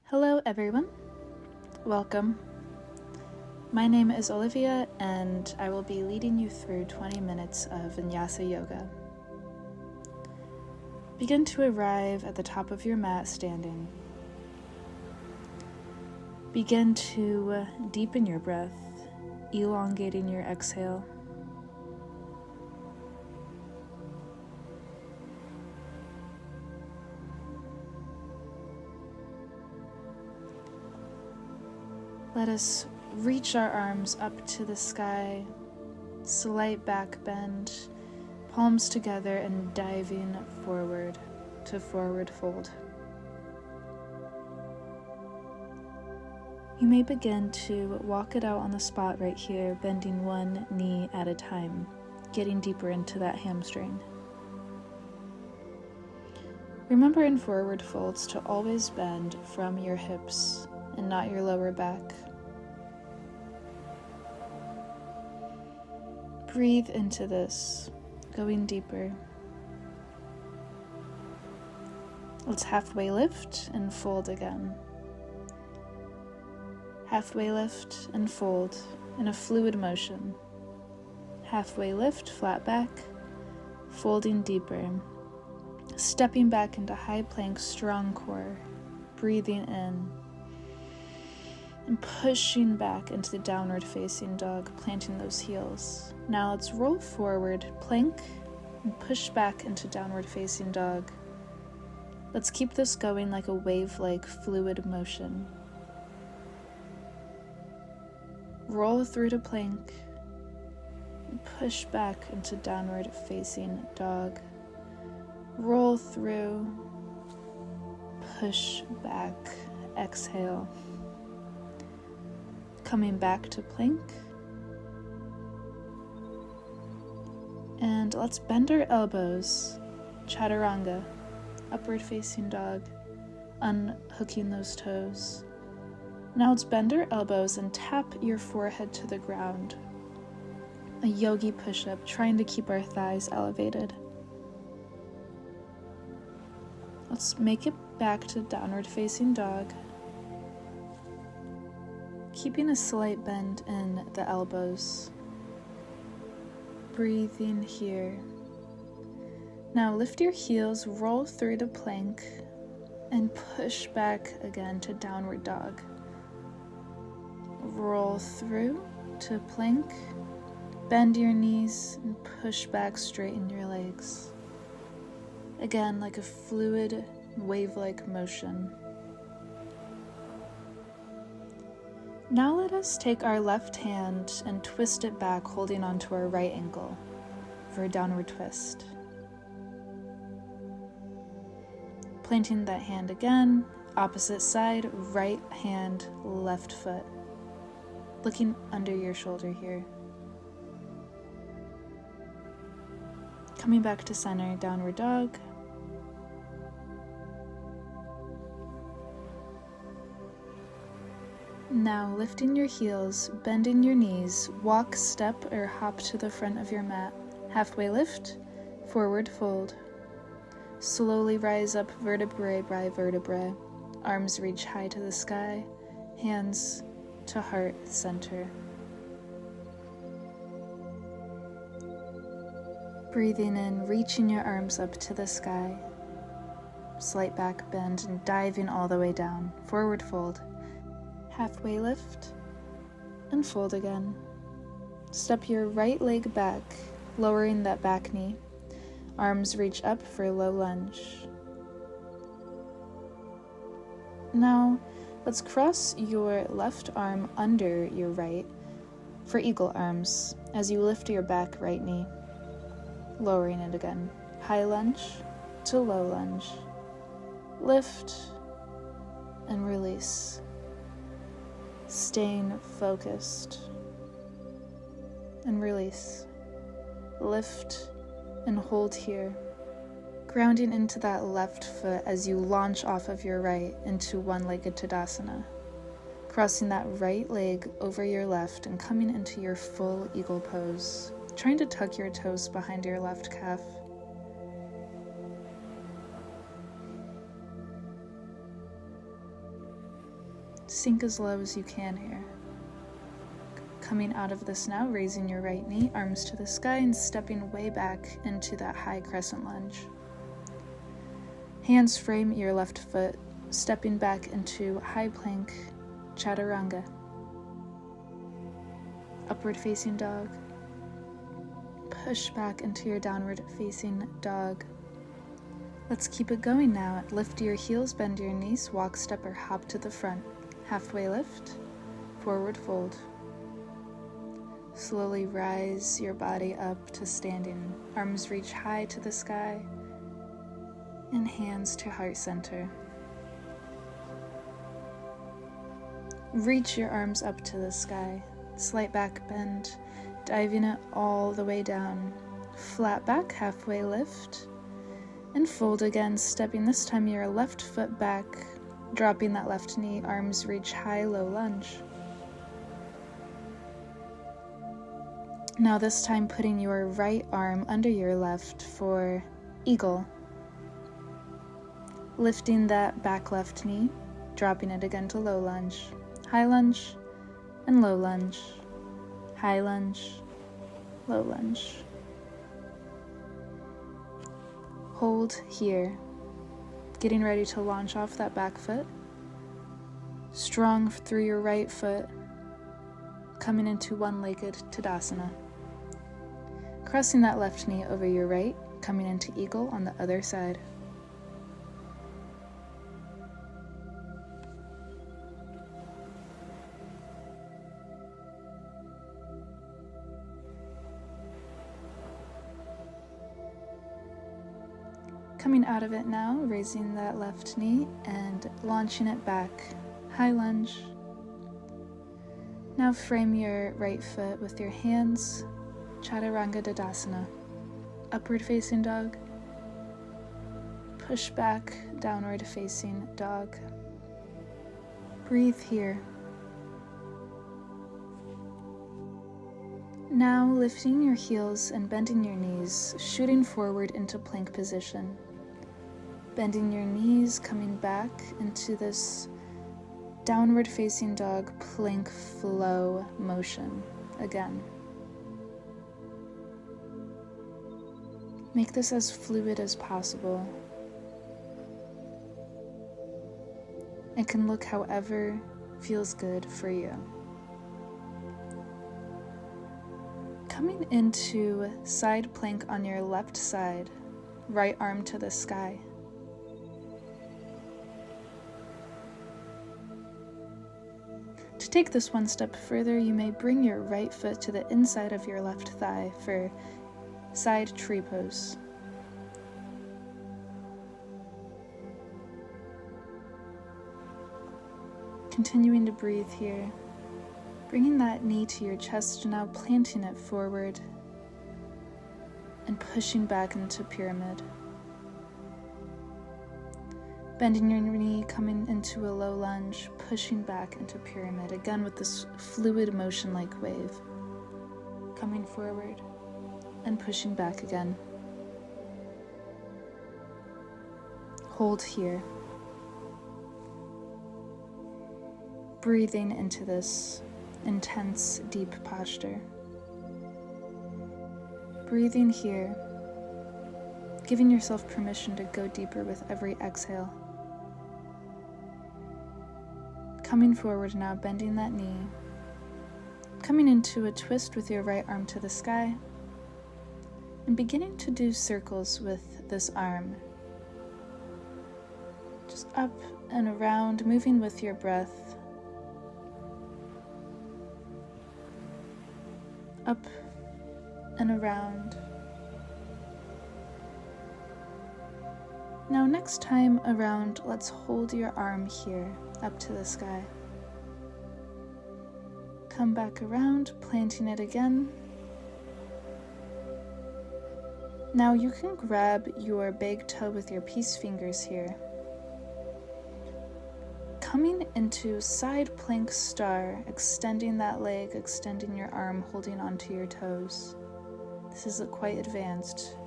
Hello everyone, welcome. My name is Olivia and I will be leading you through 20 minutes of Vinyasa yoga. Begin to arrive at the top of your mat standing. Begin to deepen your breath, elongating your exhale. Let us reach our arms up to the sky, slight back bend, palms together and diving forward to forward fold. You may begin to walk it out on the spot right here, bending one knee at a time, getting deeper into that hamstring. Remember in forward folds to always bend from your hips and not your lower back. Breathe into this, going deeper. Let's halfway lift and fold again. Halfway lift and fold in a fluid motion. Halfway lift, flat back, folding deeper. Stepping back into high plank, strong core. Breathing in. And pushing back into the downward facing dog, planting those heels. Now let's roll forward, plank, and push back into downward facing dog. Let's keep this going like a wave-like fluid motion. Roll through to plank, and push back into downward facing dog. Roll through, push back, exhale. Coming back to plank. And let's bend our elbows, chaturanga, upward facing dog, unhooking those toes. Now let's bend our elbows and tap your forehead to the ground. A yogi push-up, trying to keep our thighs elevated. Let's make it back to downward facing dog. Keeping a slight bend in the elbows. Breathing here. Now lift your heels, roll through to plank, and push back again to downward dog. Roll through to plank, bend your knees, and push back, straighten your legs. Again, like a fluid, wave-like motion. Now let us take our left hand and twist it back, holding onto our right ankle for a downward twist. Planting that hand again, opposite side, right hand, left foot. Looking under your shoulder here. Coming back to center, downward dog. Now lifting your heels, bending your knees, walk, step, or hop to the front of your mat. Halfway lift, forward fold. Slowly rise up vertebrae by vertebrae. Arms reach high to the sky, hands to heart center. Breathing in, reaching your arms up to the sky. Slight back bend and diving all the way down. Forward fold. Halfway lift and fold again. Step your right leg back, lowering that back knee. Arms reach up for low lunge. Now, let's cross your left arm under your right for eagle arms as you lift your back right knee. Lowering it again. High lunge to low lunge. Lift and release. Staying focused and release. Lift and hold here. Grounding into that left foot as you launch off of your right into one-legged Tadasana. Crossing that right leg over your left and coming into your full eagle pose. Trying to tuck your toes behind your left calf. Sink as low as you can here. Coming out of this now, raising your right knee, arms to the sky, and stepping way back into that high crescent lunge. Hands frame your left foot, stepping back into high plank, chaturanga. Upward facing dog. Push back into your downward facing dog. Let's keep it going now. Lift your heels, bend your knees, walk, step, or hop to the front. Halfway lift, forward fold. Slowly rise your body up to standing. Arms reach high to the sky and hands to heart center. Reach your arms up to the sky. Slight back bend, diving it all the way down. Flat back, halfway lift, and fold again, stepping this time your left foot back, dropping that left knee, arms reach high, low lunge. Now this time putting your right arm under your left for eagle. Lifting that back left knee, dropping it again to low lunge, high lunge, and low lunge, high lunge, low lunge. Hold here, getting ready to launch off that back foot. Strong through your right foot, coming into one-legged Tadasana. Crossing that left knee over your right, coming into eagle on the other side. Coming out of it now, raising that left knee and launching it back, high lunge. Now frame your right foot with your hands, Chaturanga Dadasana, upward facing dog, push back, downward facing dog. Breathe here. Now lifting your heels and bending your knees, shooting forward into plank position. Bending your knees, coming back into this downward facing dog plank flow motion again. Make this as fluid as possible. It can look however feels good for you. Coming into side plank on your left side, right arm to the sky. To take this one step further, you may bring your right foot to the inside of your left thigh for side tree pose. Continuing to breathe here, bringing that knee to your chest, now planting it forward and pushing back into pyramid. Bending your knee, coming into a low lunge, pushing back into pyramid, again with this fluid motion like wave. Coming forward and pushing back again. Hold here. Breathing into this intense, deep posture. Breathing here, giving yourself permission to go deeper with every exhale. Coming forward now, bending that knee. Coming into a twist with your right arm to the sky. And beginning to do circles with this arm. Just up and around, moving with your breath. Up and around. Now next time around, let's hold your arm here, up to the sky. Come back around, planting it again. Now you can grab your big toe with your peace fingers here. Coming into side plank star, extending that leg, extending your arm, holding onto your toes. This is quite advanced,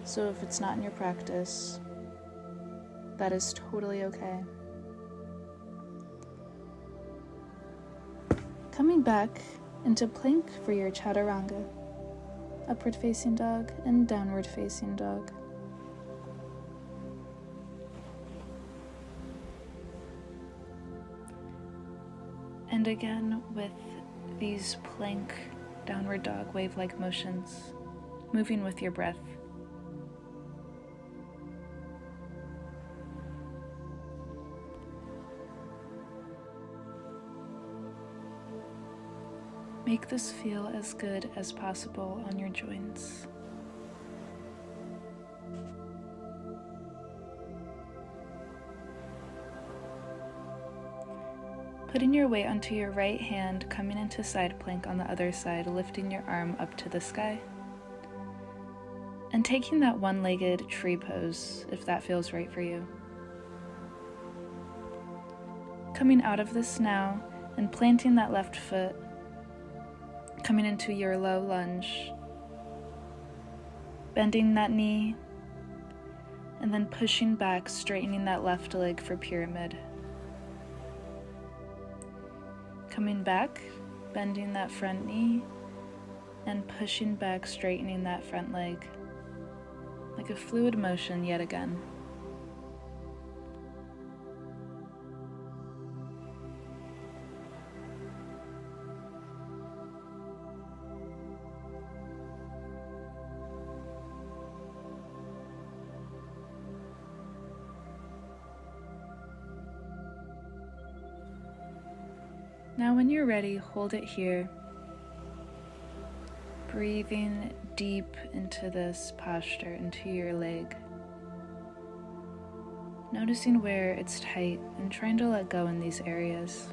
so if it's not in your practice, that is totally okay. Coming back into plank for your chaturanga, upward facing dog and downward facing dog. And again with these plank downward dog wave-like motions, moving with your breath. Make this feel as good as possible on your joints. Putting your weight onto your right hand, coming into side plank on the other side, lifting your arm up to the sky. And taking that one-legged tree pose, if that feels right for you. Coming out of this now and planting that left foot, coming into your low lunge, bending that knee, and then pushing back, straightening that left leg for pyramid. Coming back, bending that front knee, and pushing back, straightening that front leg, like a fluid motion yet again. Now when you're ready, hold it here, breathing deep into this posture, into your leg, noticing where it's tight and trying to let go in these areas.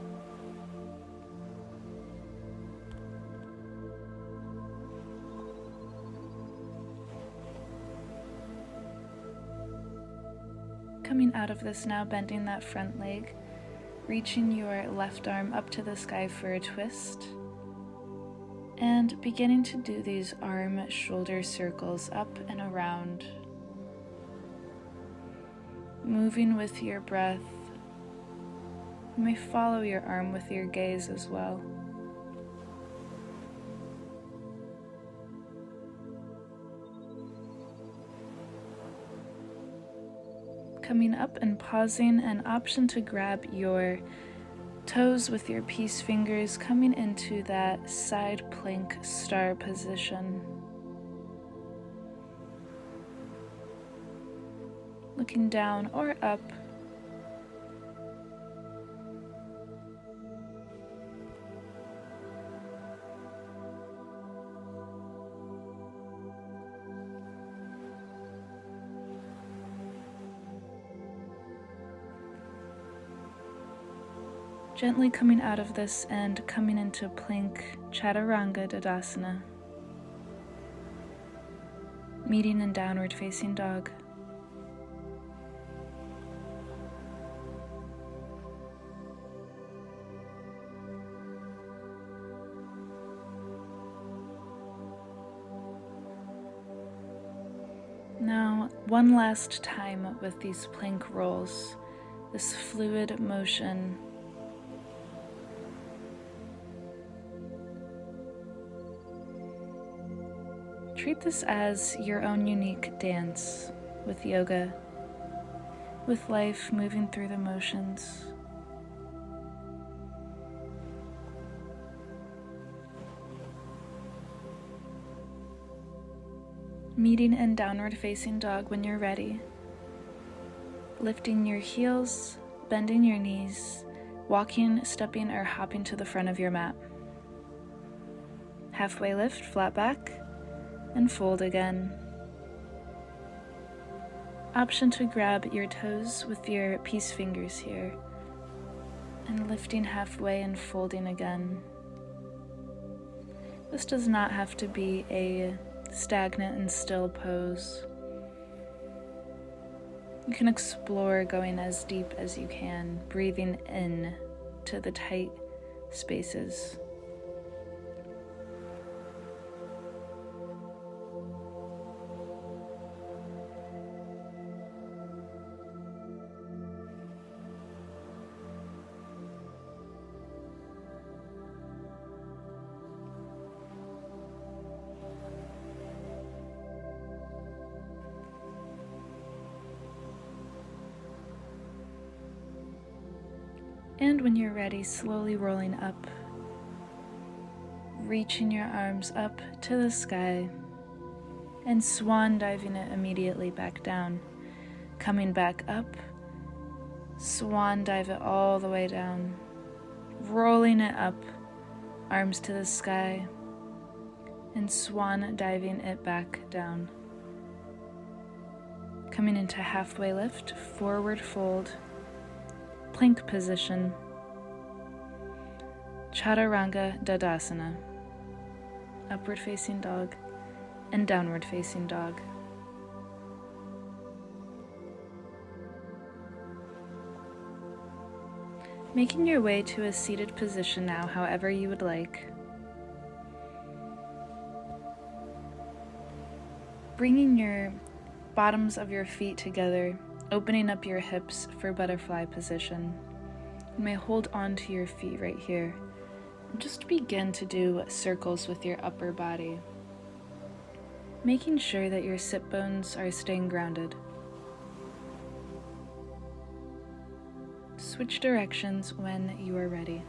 Coming out of this now, bending that front leg, reaching your left arm up to the sky for a twist, and beginning to do these arm-shoulder circles up and around, moving with your breath. You may follow your arm with your gaze as well. Coming up and pausing, an option to grab your toes with your peace fingers, coming into that side plank star position. Looking down or up. Gently coming out of this and coming into plank chaturanga dadasana, meeting in downward facing dog. Now, one last time with these plank rolls, this fluid motion. Treat this as your own unique dance with yoga, with life moving through the motions. Meeting in downward facing dog when you're ready. Lifting your heels, bending your knees, walking, stepping, or hopping to the front of your mat. Halfway lift, flat back, and fold again. Option to grab your toes with your peace fingers here, and lifting halfway and folding again. This does not have to be a stagnant and still pose. You can explore going as deep as you can, breathing in to the tight spaces. And when you're ready, slowly rolling up, reaching your arms up to the sky, and swan diving it immediately back down. Coming back up, swan dive it all the way down, rolling it up, arms to the sky, and swan diving it back down. Coming into halfway lift, forward fold, plank position, Chaturanga Dadasana, upward facing dog and downward facing dog. Making your way to a seated position now, however you would like. Bringing your bottoms of your feet together, opening up your hips for butterfly position. You may hold on to your feet right here. Just begin to do circles with your upper body, making sure that your sit bones are staying grounded. Switch directions when you are ready.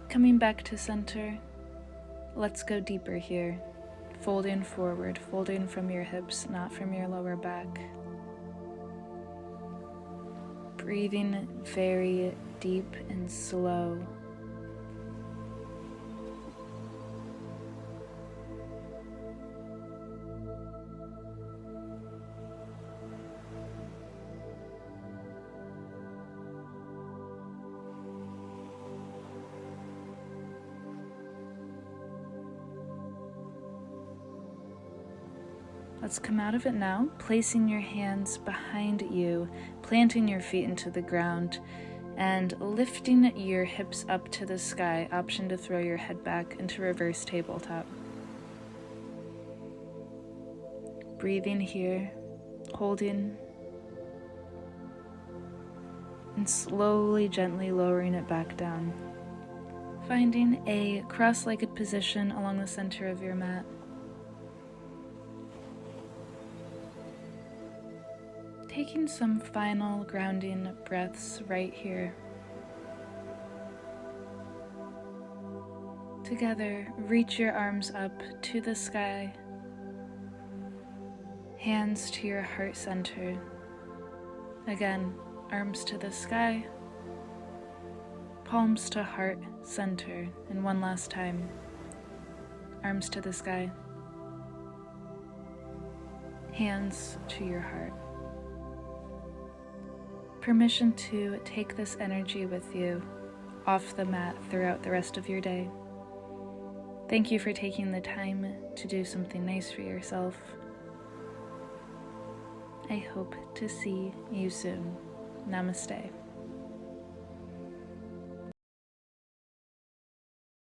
Coming back to center, let's go deeper here. Folding forward, folding from your hips, not from your lower back. Breathing very deep and slow. Let's come out of it now, placing your hands behind you, planting your feet into the ground, and lifting your hips up to the sky. Option to throw your head back into reverse tabletop. Breathing here, holding, and slowly, gently lowering it back down. Finding a cross-legged position along the center of your mat. Taking some final grounding breaths right here. Together, reach your arms up to the sky, hands to your heart center. Again, arms to the sky, palms to heart center. And one last time, arms to the sky, hands to your heart. Permission to take this energy with you off the mat throughout the rest of your day. Thank you for taking the time to do something nice for yourself. I hope to see you soon. Namaste.